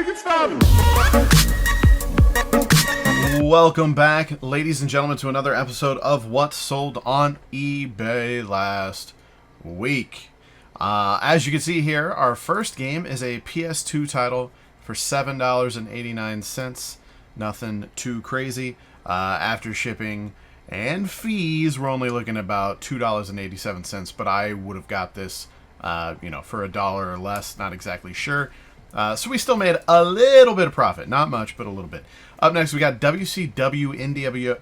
Make it stop! Welcome back, ladies and gentlemen, to another episode of What Sold on eBay last week. As you can see here, our first game is a PS2 title for $7.89. Nothing too crazy. After shipping and fees, we're only looking at about $2.87, but I would have got this, for $1 or less, not exactly sure. So we still made a little bit of profit. Not much, but a little bit. Up next, we got WCW NWO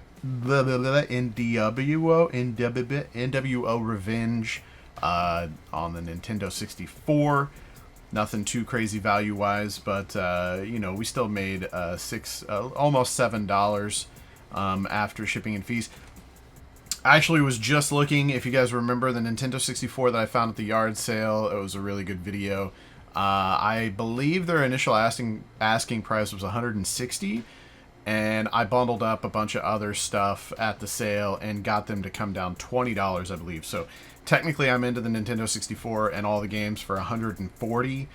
Revenge on the Nintendo 64. Nothing too crazy value-wise, but, we still made almost $7 after shipping and fees. I actually was just looking, if you guys remember, the Nintendo 64 that I found at the yard sale. It was a really good video. I believe their initial asking price was $160, and I bundled up a bunch of other stuff at the sale and got them to come down $20, I believe. So technically I'm into the Nintendo 64 and all the games for $140.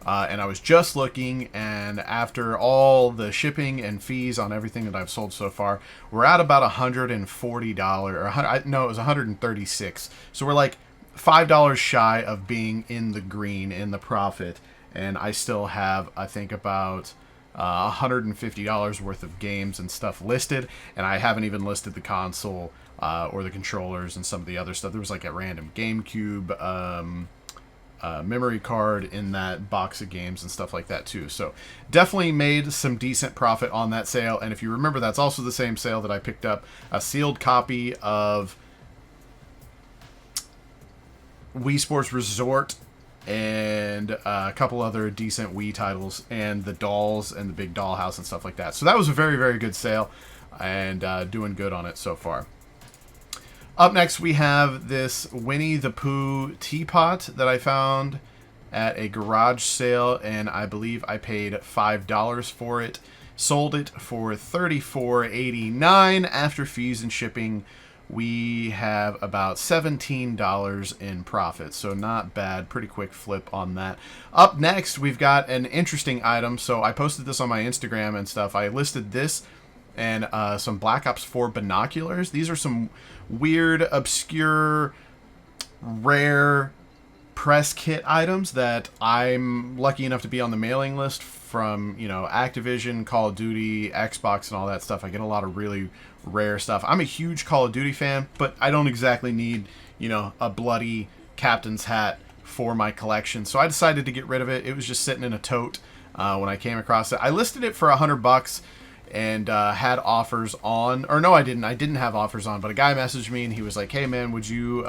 And I was just looking, and after all the shipping and fees on everything that I've sold so far, we're at about $140, no, it was $136. So we're like $5 shy of being in the green, in the profit, and I still have, I think, about $150 worth of games and stuff listed, and I haven't even listed the console or the controllers and some of the other stuff. There was like a random GameCube memory card in that box of games and stuff like that too. So definitely made some decent profit on that sale. And if you remember, that's also the same sale that I picked up a sealed copy of Wii Sports Resort and a couple other decent Wii titles and the dolls and the big dollhouse and stuff like that. So that was a very, very good sale, and doing good on it so far. Up next, we have this Winnie the Pooh teapot that I found at a garage sale, and I believe I paid $5 for it. Sold it for $34.89 after fees and shipping. We have about $17 in profit, so not bad. Pretty quick flip on that. Up next, we've got an interesting item. So I posted this on my Instagram and stuff. I listed this and some Black Ops 4 binoculars. These are some weird, obscure, rare press kit items that I'm lucky enough to be on the mailing list from, Activision, Call of Duty, Xbox, and all that stuff. I get a lot of really rare stuff. I'm a huge Call of Duty fan, but I don't exactly need, a bloody captain's hat for my collection. So I decided to get rid of it. It was just sitting in a tote when I came across it. I listed it for $100 and had offers on, or no, I didn't have offers on, but a guy messaged me and he was like, hey man, would you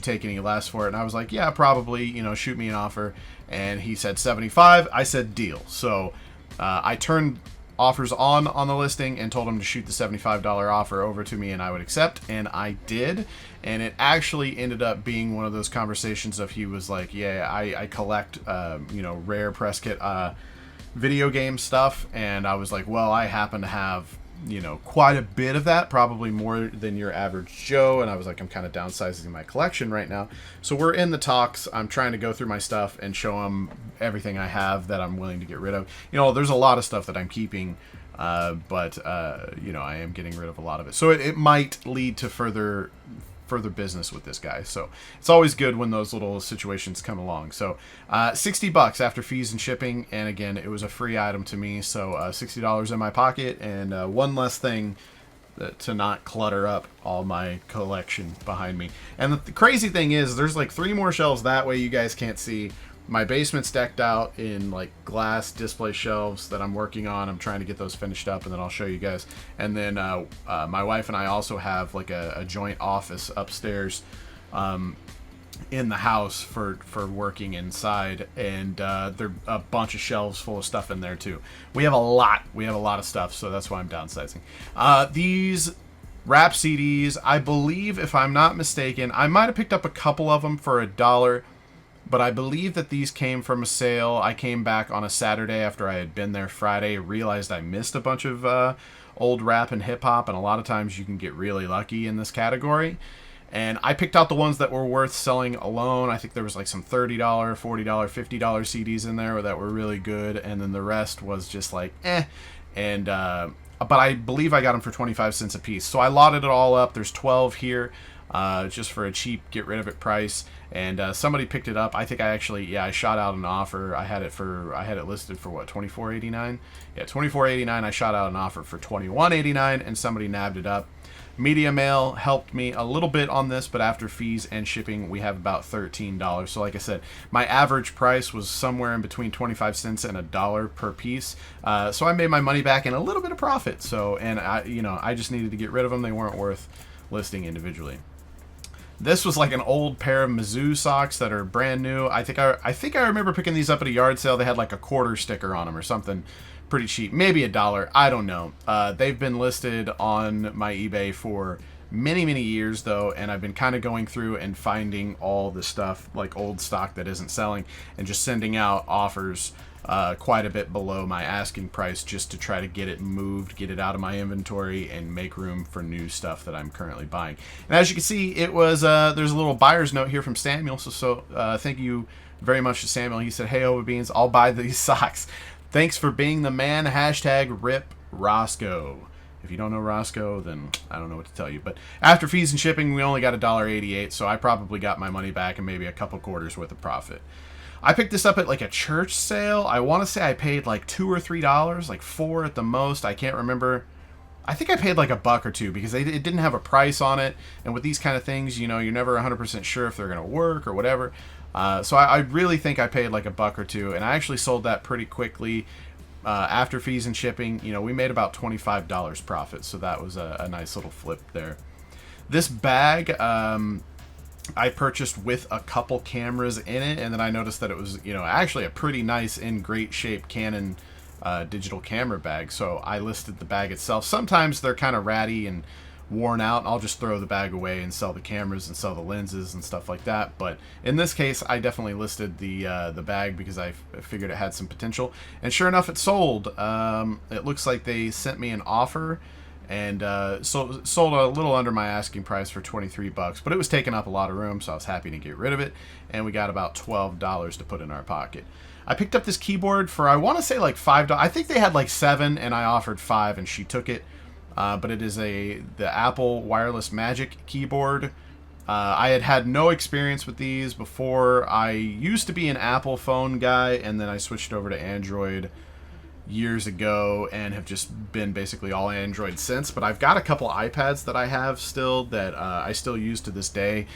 take any less for it? And I was like, yeah, probably, shoot me an offer. And he said 75. I said deal. So I turned offers on the listing and told him to shoot the $75 offer over to me and I would accept, and I did. And it actually ended up being one of those conversations of, he was like, yeah, I collect rare press kit video game stuff, and I was like, well, I happen to have quite a bit of that, probably more than your average Joe, and I was like, I'm kind of downsizing my collection right now. So we're in the talks. I'm trying to go through my stuff and show him everything I have that I'm willing to get rid of. There's a lot of stuff that I'm keeping, but I am getting rid of a lot of it. So it might lead to further business with this guy. So it's always good when those little situations come along. So $60 after fees and shipping, and again, it was a free item to me, so $60 in my pocket, and one less thing to not clutter up all my collection behind me. And the crazy thing is, there's like 3 more shelves that way you guys can't see. My basement's decked out in like glass display shelves that I'm working on. I'm trying to get those finished up, and then I'll show you guys. And then my wife and I also have like a joint office upstairs in the house for working inside, and there are a bunch of shelves full of stuff in there too. We have a lot of stuff, so that's why I'm downsizing. These rap CDs, I believe, if I'm not mistaken, I might have picked up a couple of them for $1. But I believe that these came from a sale. I came back on a Saturday after I had been there Friday, realized I missed a bunch of old rap and hip-hop, and a lot of times you can get really lucky in this category. And I picked out the ones that were worth selling alone. I think there was like some $30, $40, $50 CDs in there that were really good. And then the rest was just like, eh. And, but I believe I got them for 25 cents a piece. So I lotted it all up. There's 12 here, just for a cheap get rid of it price. And somebody picked it up. I think I actually, yeah, I shot out an offer. I had it listed for what, $24.89? Yeah, $24.89. I shot out an offer for $21.89, and somebody nabbed it up. Media Mail helped me a little bit on this, but after fees and shipping, we have about $13. So like I said, my average price was somewhere in between 25 cents and $1 per piece. So I made my money back and a little bit of profit. So, and I just needed to get rid of them. They weren't worth listing individually. This was like an old pair of Mizzou socks that are brand new. I think I remember picking these up at a yard sale. They had like a quarter sticker on them or something. Pretty cheap, maybe $1. I don't know. They've been listed on my eBay for many years though, and I've been kind of going through and finding all the stuff like old stock that isn't selling and just sending out offers quite a bit below my asking price just to try to get it moved, get it out of my inventory, and make room for new stuff that I'm currently buying. And as you can see, it was there's a little buyer's note here from Samuel. So thank you very much to Samuel. He said, "Hey, Ova Beans, I'll buy these socks. Thanks for being the man. Hashtag rip Roscoe." If you don't know Roscoe, then I don't know what to tell you. But after fees and shipping, we only got $1.88, so I probably got my money back and maybe a couple quarters worth of profit. I picked this up at like a church sale. I want to say I paid like $2 or $3, like $4 at the most. I can't remember. I think I paid like $1 or $2 because it didn't have a price on it. And with these kind of things, you're never 100% sure if they're going to work or whatever. So I really think I paid like $1 or $2, and I actually sold that pretty quickly after fees and shipping. We made about $25 profit, so that was a nice little flip there. This bag I purchased with a couple cameras in it, and then I noticed that it was actually a pretty nice, in great shape Canon digital camera bag. So I listed the bag itself. Sometimes they're kind of ratty and worn out, and I'll just throw the bag away and sell the cameras and sell the lenses and stuff like that. But in this case, I definitely listed the bag because I figured it had some potential, and sure enough, it sold. It looks like they sent me an offer, and sold a little under my asking price for $23, but it was taking up a lot of room, so I was happy to get rid of it, and we got about $12 to put in our pocket. I picked up this keyboard for, I want to say like $5. I think they had like 7, and I offered 5, and she took it. But it is the Apple Wireless Magic keyboard. I had no experience with these before. I used to be an Apple phone guy, and then I switched over to Android years ago and have just been basically all Android since. But I've got a couple iPads that I have still that I still use to this day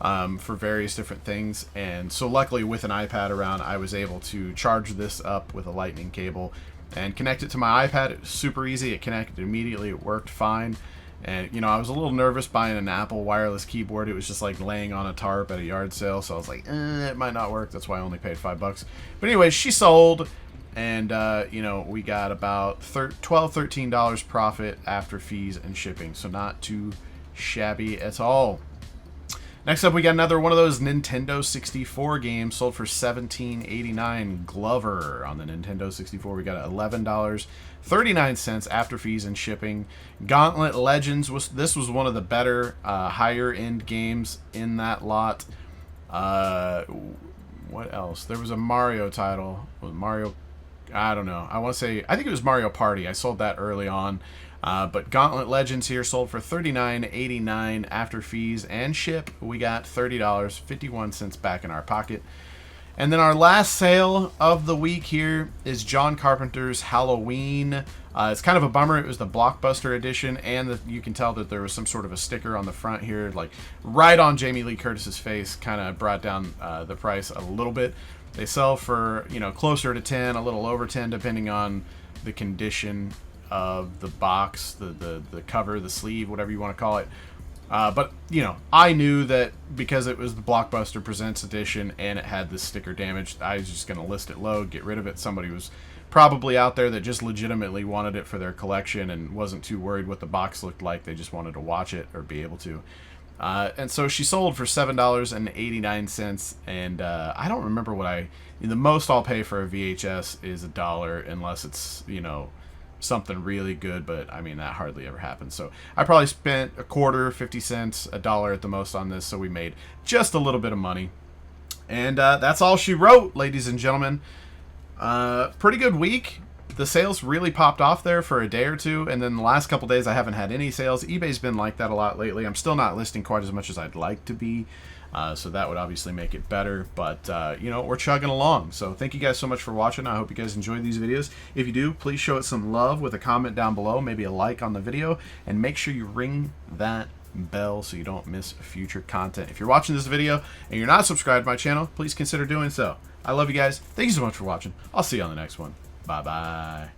for various different things. And so luckily with an iPad around, I was able to charge this up with a lightning cable and connect it to my iPad. It was super easy. It connected immediately. It worked fine. And, I was a little nervous buying an Apple wireless keyboard. It was just like laying on a tarp at a yard sale. So I was like, it might not work. That's why I only paid $5. But anyways, she sold. And, we got about $12, $13 profit after fees and shipping. So not too shabby at all. Next up, we got another one of those Nintendo 64 games sold for $17.89. Glover on the Nintendo 64. We got $11.39 after fees and shipping. Gauntlet Legends was one of the better higher end games in that lot. What else? There was a Mario title. I don't know. I think it was Mario Party. I sold that early on. But Gauntlet Legends here sold for $39.89 after fees and ship. We got $30.51 back in our pocket. And then our last sale of the week here is John Carpenter's Halloween. It's kind of a bummer. It was the Blockbuster edition, and you can tell that there was some sort of a sticker on the front here, like right on Jamie Lee Curtis's face, kind of brought down the price a little bit. They sell for, closer to 10, a little over 10, depending on the condition of the box, the cover, the sleeve, whatever you want to call it. But I knew that because it was the Blockbuster Presents edition and it had this sticker damaged, I was just going to list it low, get rid of it. Somebody was probably out there that just legitimately wanted it for their collection and wasn't too worried what the box looked like. They just wanted to watch it or be able to. And so she sold for $7.89, and I don't remember the most I'll pay for a VHS is $1, unless it's something really good, but I mean, that hardly ever happens. So I probably spent a quarter, 50 cents, $1 at the most on this, so we made just a little bit of money. And that's all she wrote, ladies and gentlemen. Pretty good week. The sales really popped off there for a day or two, and then the last couple days I haven't had any sales. eBay's been like that a lot lately. I'm still not listing quite as much as I'd like to be, so that would obviously make it better, but you know, we're chugging along. So thank you guys so much for watching. I hope you guys enjoyed these videos. If you do, please show it some love with a comment down below, maybe a like on the video, and make sure you ring that bell so you don't miss future content. If you're watching this video and you're not subscribed to my channel, please consider doing so. I love you guys. Thank you so much for watching. I'll see you on the next one. Bye-bye.